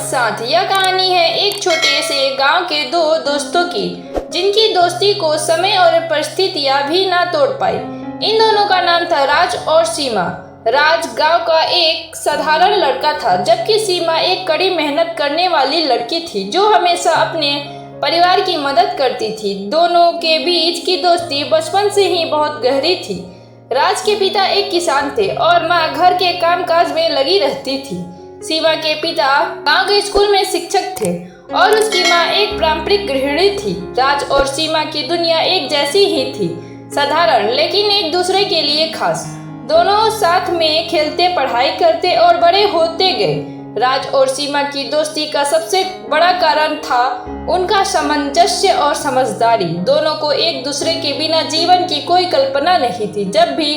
साथ यह कहानी है एक छोटे से गांव के दो दोस्तों की, जिनकी दोस्ती को समय और परिस्थितियां भी ना तोड़ पाई। इन दोनों का नाम था राज और सीमा। राज गांव का एक साधारण लड़का था, जबकि सीमा एक कड़ी मेहनत करने वाली लड़की थी जो हमेशा अपने परिवार की मदद करती थी। दोनों के बीच की दोस्ती बचपन से ही बहुत गहरी थी। राज के पिता एक किसान थे और माँ घर के कामकाज में लगी रहती थी। सीमा के पिता गांव के स्कूल में शिक्षक थे और उसकी माँ एक पारंपरिक गृहिणी थी। राज और सीमा की दुनिया एक जैसी ही थी, साधारण लेकिन एक दूसरे के लिए खास। दोनों साथ में खेलते, पढ़ाई करते और बड़े होते गए। राज और सीमा की दोस्ती का सबसे बड़ा कारण था उनका सामंजस्य और समझदारी। दोनों को एक दूसरे के बिना जीवन की कोई कल्पना नहीं थी। जब भी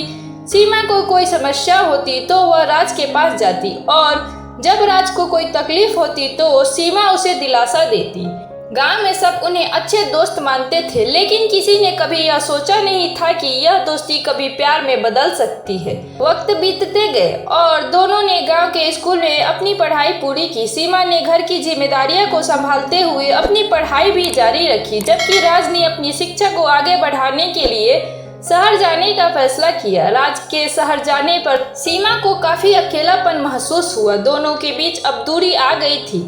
सीमा को कोई समस्या होती तो वह राज के पास जाती और जब राज को कोई तकलीफ होती तो सीमा उसे दिलासा देती। गांव में सब उन्हें अच्छे दोस्त मानते थे, लेकिन किसी ने कभी यह सोचा नहीं था कि यह दोस्ती कभी प्यार में बदल सकती है। वक्त बीतते गए और दोनों ने गांव के स्कूल में अपनी पढ़ाई पूरी की। सीमा ने घर की जिम्मेदारियों को संभालते हुए अपनी पढ़ाई भी जारी रखी, जबकि राज ने अपनी शिक्षा को आगे बढ़ाने के लिए शहर जाने का फैसला किया। राज के शहर जाने पर सीमा को काफी अकेलापन महसूस हुआ। दोनों के बीच अब दूरी आ गई थी,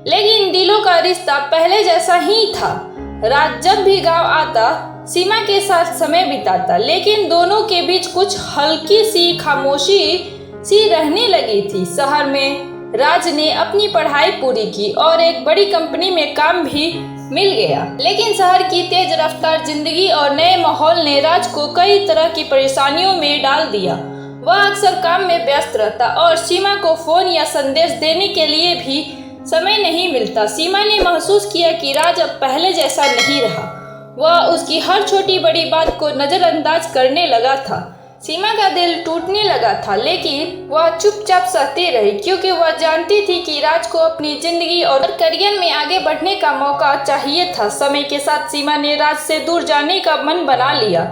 लेकिन दिलों का रिश्ता पहले जैसा ही था। राज जब भी गांव आता सीमा के साथ समय बिताता, लेकिन दोनों के बीच कुछ हल्की सी खामोशी सी रहने लगी थी। शहर में राज ने अपनी पढ़ाई पूरी की और एक बड़ी कंपनी में काम भी मिल गया, लेकिन शहर की तेज रफ्तार जिंदगी और नए माहौल ने राज को कई तरह की परेशानियों में डाल दिया। वह अक्सर काम में व्यस्त रहता और सीमा को फोन या संदेश देने के लिए भी समय नहीं मिलता। सीमा ने महसूस किया कि राज अब पहले जैसा नहीं रहा। वह उसकी हर छोटी बड़ी बात को नजरअंदाज करने लगा था। सीमा का दिल टूटने लगा था, लेकिन वह चुपचाप सहती रही, क्योंकि वह जानती थी कि राज को अपनी जिंदगी और करियर में आगे बढ़ने का मौका चाहिए था। समय के साथ सीमा ने राज से दूर जाने का मन बना लिया।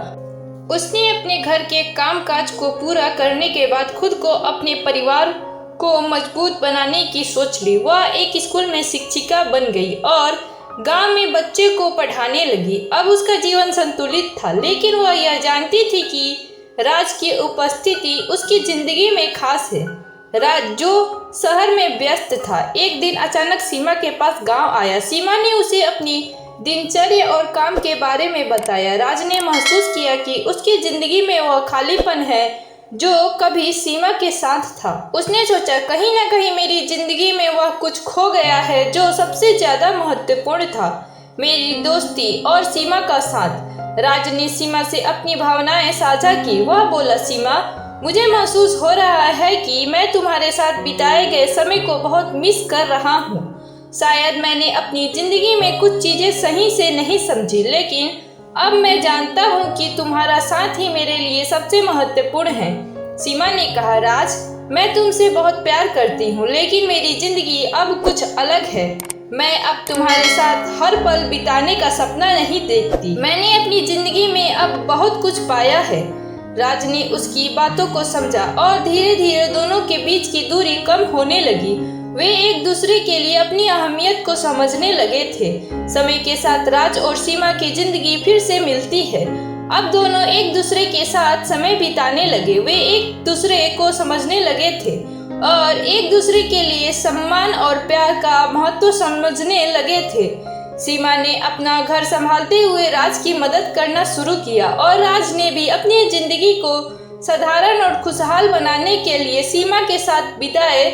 उसने अपने घर के कामकाज को पूरा करने के बाद खुद को अपने परिवार को मजबूत बनाने की सोच ली। वह एक स्कूल में शिक्षिका बन गई और गांव में बच्चे को पढ़ाने लगी। अब उसका जीवन संतुलित था, लेकिन वह यह जानती थी कि राज की उपस्थिति उसकी जिंदगी में खास है। राज जो शहर में व्यस्त था, एक दिन अचानक सीमा के पास गांव आया। सीमा ने उसे अपनी दिनचर्या और काम के बारे में बताया। राज ने महसूस किया कि उसकी जिंदगी में वह खालीपन है जो कभी सीमा के साथ था। उसने सोचा, कहीं ना कहीं मेरी जिंदगी में वह कुछ खो गया है जो सबसे ज्यादा महत्वपूर्ण था, मेरी दोस्ती और सीमा का साथ। राज ने सीमा से अपनी भावनाएं साझा की। वह बोला, सीमा, मुझे महसूस हो रहा है कि मैं तुम्हारे साथ बिताए गए समय को बहुत मिस कर रहा हूँ। शायद मैंने अपनी जिंदगी में कुछ चीजें सही से नहीं समझी, लेकिन अब मैं जानता हूँ कि तुम्हारा साथ ही मेरे लिए सबसे महत्वपूर्ण है। सीमा ने कहा, राज, मैं तुमसे बहुत प्यार करती हूँ, लेकिन मेरी जिंदगी अब कुछ अलग है। मैं अब तुम्हारे साथ हर पल बिताने का सपना नहीं देखती। मैंने अपनी जिंदगी में अब बहुत कुछ पाया है। राज ने उसकी बातों को समझा और धीरे धीरे दोनों के बीच की दूरी कम होने लगी। वे एक दूसरे के लिए अपनी अहमियत को समझने लगे थे। समय के साथ राज और सीमा की जिंदगी फिर से मिलती है। अब दोनों एक दूसरे के साथ समय बिताने लगे। वे एक दूसरे को समझने लगे थे और एक दूसरे के लिए सम्मान और प्यार का महत्व समझने लगे थे। सीमा ने अपना घर संभालते हुए राज की मदद करना शुरू किया और राज ने भी अपनी जिंदगी को साधारण और खुशहाल बनाने के लिए सीमा के साथ बिताए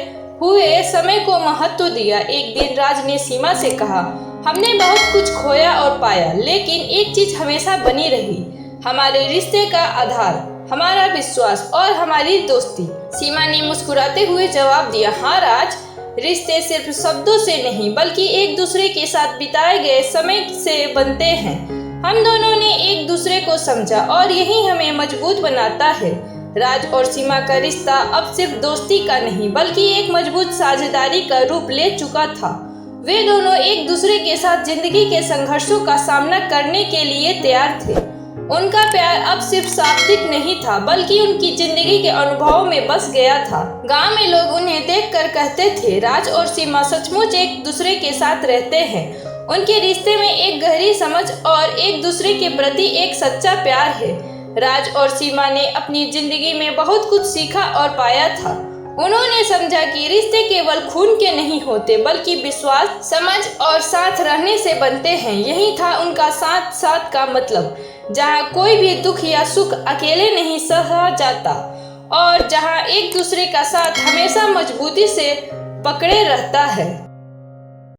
हुए समय को महत्व दिया। एक दिन राज ने सीमा से कहा, हमने बहुत कुछ खोया और पाया, लेकिन एक चीज हमेशा बनी रही, हमारे रिश्ते का आधार, हमारा विश्वास और हमारी दोस्ती। सीमा ने मुस्कुराते हुए जवाब दिया, हाँ राज, रिश्ते सिर्फ शब्दों से नहीं बल्कि एक दूसरे के साथ बिताए गए समय से बनते हैं। हम दोनों ने एक दूसरे को समझा और यही हमें मजबूत बनाता है। राज और सीमा का रिश्ता अब सिर्फ दोस्ती का नहीं बल्कि एक मजबूत साझेदारी का रूप ले चुका था। वे दोनों एक दूसरे के साथ जिंदगी के संघर्षों का सामना करने के लिए तैयार थे उनका प्यार अब सिर्फ शाब्दिक नहीं था, बल्कि उनकी जिंदगी के अनुभव में बस गया था। गांव में लोग उन्हें देखकर कहते थे, राज और सीमा सचमुच एक दूसरे के साथ रहते हैं। उनके रिश्ते में एक गहरी समझ और एक दूसरे के प्रति एक सच्चा प्यार है। राज और सीमा ने अपनी जिंदगी में बहुत कुछ सीखा और पाया था। उन्होंने समझा कि रिश्ते केवल खून के नहीं होते, बल्कि विश्वास, समझ और साथ रहने से बनते हैं। यही था उनका साथ साथ का मतलब, जहाँ कोई भी दुख या सुख अकेले नहीं सहा जाता और जहाँ एक दूसरे का साथ हमेशा मजबूती से पकड़े रहता है।